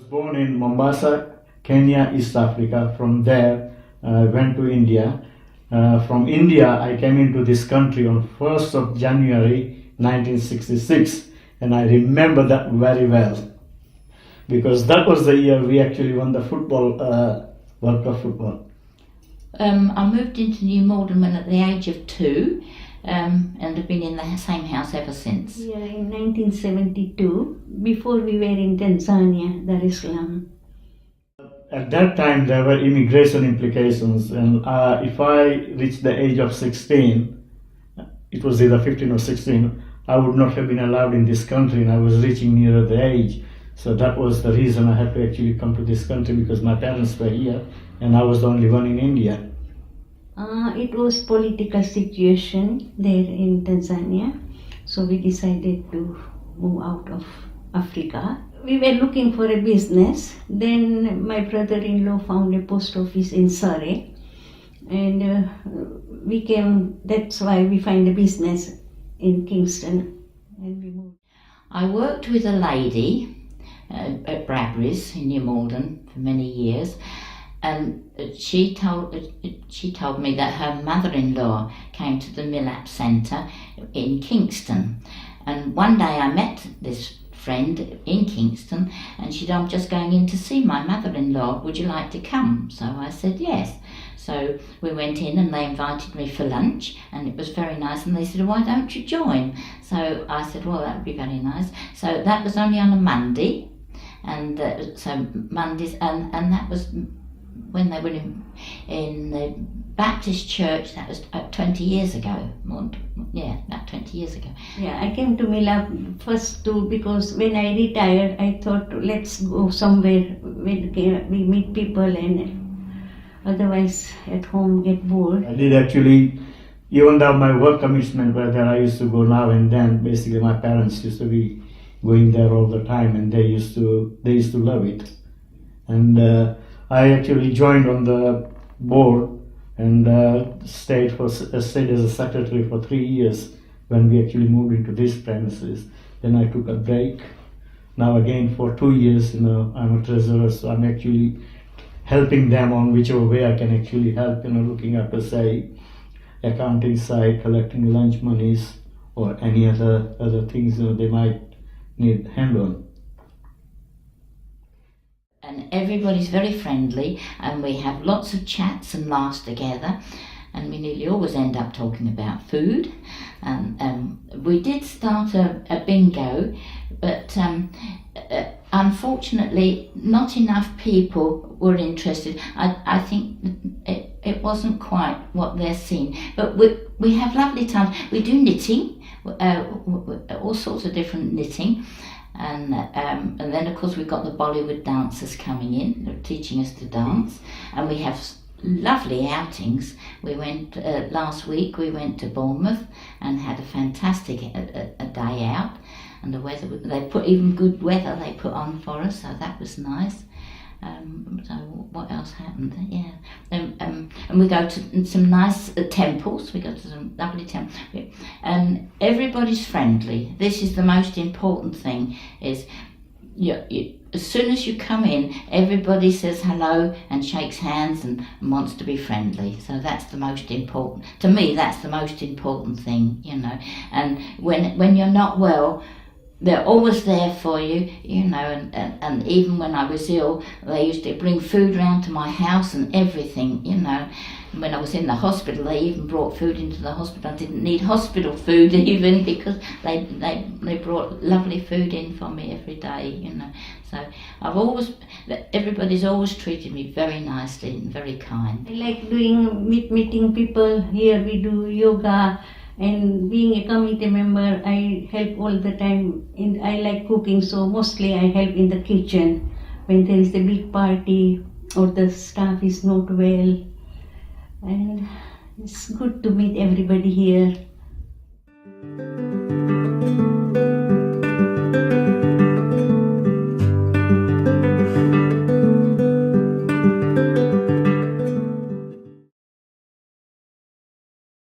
Born in Mombasa, Kenya, East Africa. From there, I went to India. From India, I came into this country on 1st of January 1966, and I remember that very well because that was the year we actually won the football World Cup football. I moved into New Malden when at the age of 2, and have been in the same house ever since. Yeah, in 1972, before we were in Tanzania, Dar es Salaam. At that time, there were immigration implications, and if I reached the age of 16, it was either 15 or 16, I would not have been allowed in this country, and I was reaching nearer the age. So that was the reason I had to actually come to this country, because my parents were here, and I was the only one in India. It was political situation there in Tanzania, so we decided to move out of Africa. We were looking for a business. Then my brother-in-law found a post office in Surrey, and we came. That's why we find a business in Kingston, and we moved. I worked with a lady at Bradbury's in New Malden for many years, and she told me that her mother-in-law came to the Milaap Centre in Kingston, and one day I met this friend in Kingston, and she said, "I'm just going in to see my mother-in-law, would you like to come?" So I said yes. So we went in and they invited me for lunch, and it was very nice, and they said, "Why don't you join?" So I said, "Well, that would be very nice." So that was only on a Monday, and so Mondays, and that was when they were in the Baptist church. That was 20 years ago. About 20 years ago. Yeah, I came to Milaap first too because when I retired, I thought let's go somewhere where we meet people, and otherwise at home get bored. I did actually, even though my work commitment were there, I used to go now and then. Basically, my parents used to be going there all the time, and they used to love it. And I actually joined on the board and stayed as a secretary for 3 years when we actually moved into these premises. Then I took a break. Now again for 2 years, I'm a treasurer, so I'm actually helping them on whichever way I can actually help, looking after, say, accounting side, collecting lunch monies, or any other things they might need hand on. And everybody's very friendly, and we have lots of chats and laughs together, and we nearly always end up talking about food. We did start a bingo, but unfortunately not enough people were interested. I think it wasn't quite what they're seeing, but we have lovely times. We do knitting, all sorts of different knitting. And then of course we've got the Bollywood dancers coming in, they're teaching us to dance, and we have lovely outings. We went last week. We went to Bournemouth and had a fantastic a day out, and the weather, they put even good weather they put on for us, so that was nice. So what else happened? Yeah, and we go to some nice temples. We go to some lovely temples, and everybody's friendly. This is the most important thing. Is as soon as you come in, everybody says hello and shakes hands and wants to be friendly. So that's the most important. To me, that's the most important thing. And when you're not well, they're always there for you, and even when I was ill, they used to bring food round to my house and everything, When I was in the hospital, they even brought food into the hospital. I didn't need hospital food even, because they brought lovely food in for me every day, So everybody's always treated me very nicely and very kind. I like meeting people. Here we do yoga. And being a committee member, I help all the time. I like cooking, so mostly I help in the kitchen when there is a big party or the staff is not well. And it's good to meet everybody here.